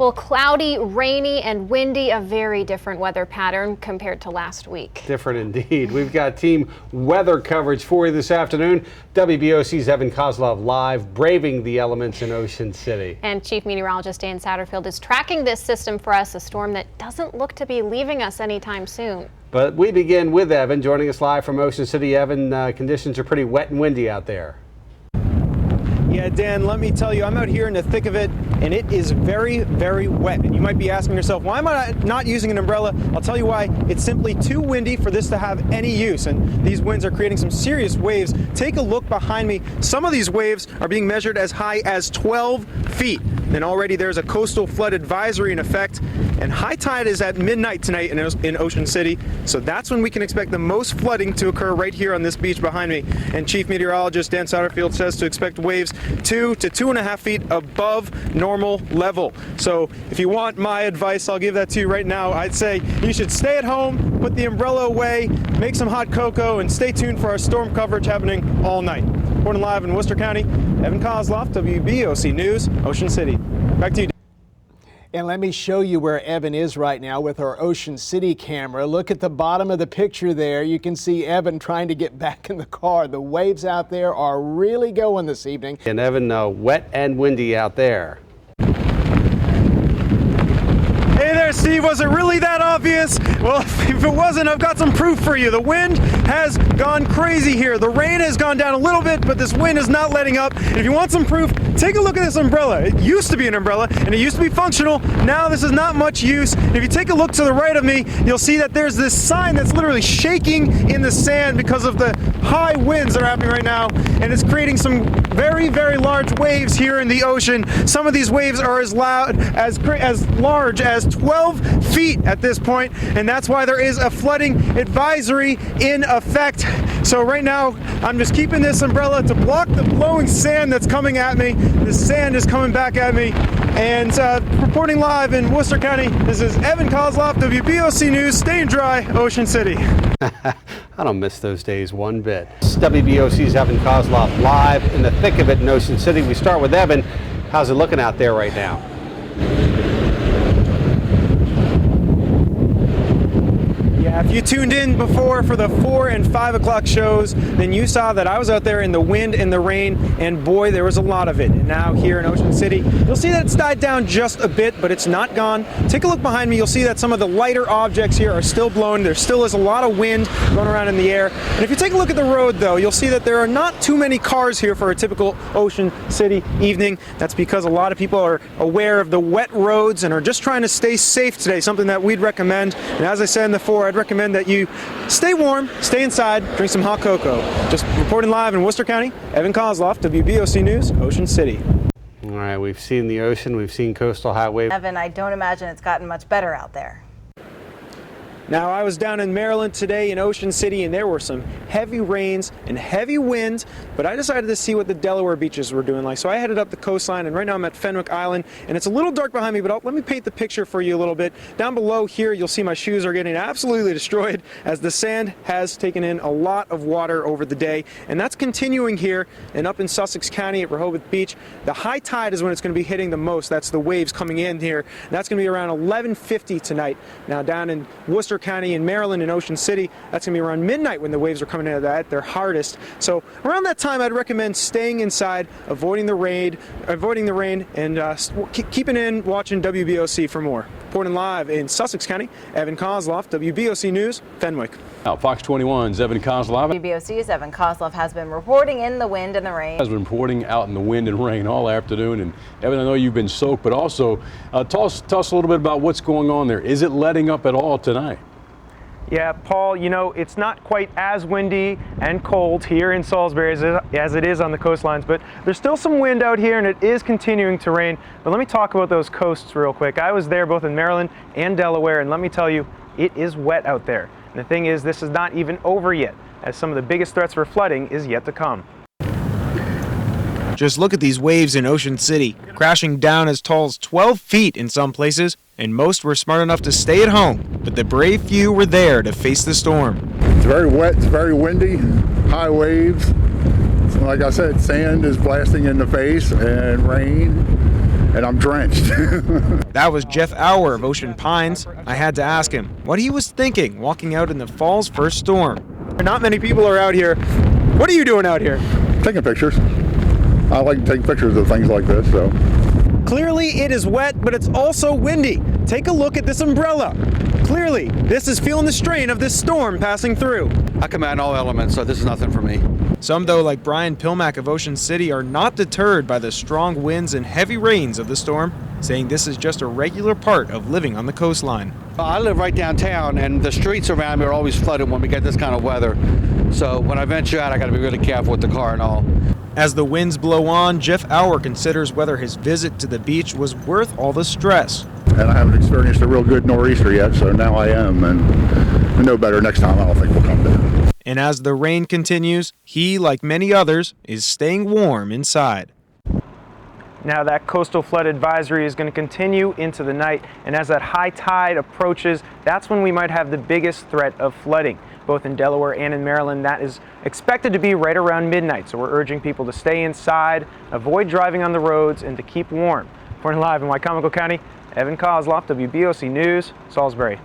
Well, cloudy, rainy, and windy, a very different weather pattern compared to last week. Different indeed. We've got team weather coverage for you this afternoon. WBOC's Evan Koslof live, braving the elements in Ocean City. And Chief Meteorologist Dan Satterfield is tracking this system for us, a storm that doesn't look to be leaving us anytime soon. But we begin with Evan joining us live from Ocean City. Evan, conditions are pretty wet and windy out there. Yeah, Dan, let me tell you, I'm out here in the thick of it, and it is very, very wet. And you might be asking yourself, why am I not using an umbrella? I'll tell you why. It's simply too windy for this to have any use, and these winds are creating some serious waves. Take a look behind me. Some of these waves are being measured as high as 12 feet. And already there's a coastal flood advisory in effect, and high tide is at midnight tonight in Ocean City. So that's when we can expect the most flooding to occur right here on this beach behind me. And Chief Meteorologist Dan Satterfield says to expect waves 2 to 2.5 feet above normal level. So if you want my advice, I'll give that to you right now. I'd say you should stay at home, put the umbrella away, make some hot cocoa, and stay tuned for our storm coverage happening all night. Reporting live in Worcester County, Evan Koslof, WBOC News, Ocean City. Back to you. And let me show you where Evan is right now with our Ocean City camera. Look at the bottom of the picture there. You can see Evan trying to get back in the car. The waves out there are really going this evening. And Evan, wet and windy out there. Hey there, Steve. Was it really that obvious? Well, if it wasn't, I've got some proof for you. The wind has gone crazy here. The rain has gone down a little bit, but this wind is not letting up. And if you want some proof, take a look at this umbrella. It used to be an umbrella, and it used to be functional. Now this is not much use. And if you take a look to the right of me, you'll see that there's this sign that's literally shaking in the sand because of the high winds that are happening right now. And it's creating some very, very large waves here in the ocean. Some of these waves are as large as 12 feet at this point, and that's why there is a flooding advisory in effect. So right now, I'm just keeping this umbrella to block the blowing sand that's coming at me. The sand is coming back at me. And reporting live in Worcester County, this is Evan Koslof, WBOC News, staying dry, Ocean City. I don't miss those days one bit. It's WBOC's Evan Koslof live in the thick of it in Ocean City. We start with Evan. How's it looking out there right now? If you tuned in before for the 4 and 5 o'clock shows, then you saw that I was out there in the wind and the rain, and boy, there was a lot of it. And now here in Ocean City, you'll see that it's died down just a bit, but it's not gone. Take a look behind me. You'll see that some of the lighter objects here are still blowing. There still is a lot of wind going around in the air. And if you take a look at the road, though, you'll see that there are not too many cars here for a typical Ocean City evening. That's because a lot of people are aware of the wet roads and are just trying to stay safe today, something that we'd recommend. And as I said in the 4, I'd recommend that you stay warm, stay inside, drink some hot cocoa. Just reporting live in Worcester County, Evan Koslof, WBOC News, Ocean City. All right, we've seen the ocean, we've seen coastal high waves. Evan, I don't imagine it's gotten much better out there. Now, I was down in Maryland today in Ocean City, and there were some heavy rains and heavy winds, but I decided to see what the Delaware beaches were doing like. So I headed up the coastline, and right now I'm at FENWICK Island, and it's a little dark behind me, but let me paint the picture for you a little bit. Down below here, you'll see my shoes are getting absolutely destroyed as the sand has taken in a lot of water over the day, and that's continuing here and up in Sussex County at Rehoboth Beach. The high tide is when it's going to be hitting the most. That's the waves coming in here, and that's going to be around 11:50 tonight. Now, down in Worcester County in Maryland and Ocean City, that's going to be around midnight when the waves are coming in at their hardest. So around that time, I'd recommend staying inside, avoiding the rain, and keeping in, watching WBOC for more. Reporting live in Sussex County, Evan Koslof, WBOC News, FENWICK. Now, Fox 21's Evan Koslof. WBOC's Evan Koslof has been reporting in the wind and the rain. Has been reporting out in the wind and rain all afternoon. And Evan, I know you've been soaked, but also tell us a little bit about what's going on there. Is it letting up at all tonight? Yeah, Paul, you know, it's not quite as windy and cold here in Salisbury as it is on the coastlines, but there's still some wind out here and it is continuing to rain. But let me talk about those coasts real quick. I was there both in Maryland and Delaware, and let me tell you, it is wet out there. And the thing is, this is not even over yet, as some of the biggest threats for flooding is yet to come. Just look at these waves in Ocean City, crashing down as tall as 12 feet in some places, and most were smart enough to stay at home, but the brave few were there to face the storm. It's very wet, it's very windy, high waves. Like I said, sand is blasting in the face and rain. and I'm drenched. That was Jeff Auer of Ocean Pines. I had to ask him what he was thinking walking out in the fall's first storm. Not many people are out here. What are you doing out here? Taking pictures. I like to take pictures of things like this, so. Clearly it is wet, but it's also windy. Take a look at this umbrella. Clearly, this is feeling the strain of this storm passing through. I command all elements, so this is nothing for me. Some, though, like Brian Plimack of Ocean City, are not deterred by the strong winds and heavy rains of the storm, saying this is just a regular part of living on the coastline. I live right downtown, and the streets around me are always flooded when we get this kind of weather. So when I venture out, I got to be really careful with the car and all. As the winds blow on, Jeff Auer considers whether his visit to the beach was worth all the stress. And I haven't experienced a real good nor'easter yet, so now I am, and I know better next time. I don't think we'll come down. And as the rain continues, he, like many others, is staying warm inside. Now that coastal flood advisory is going to continue into the night, and as that high tide approaches, that's when we might have the biggest threat of flooding. Both in Delaware and in Maryland, that is expected to be right around midnight, so we're urging people to stay inside, avoid driving on the roads, and to keep warm. Reporting live in Wycomico County, Evan Koslof, WBOC News, Salisbury.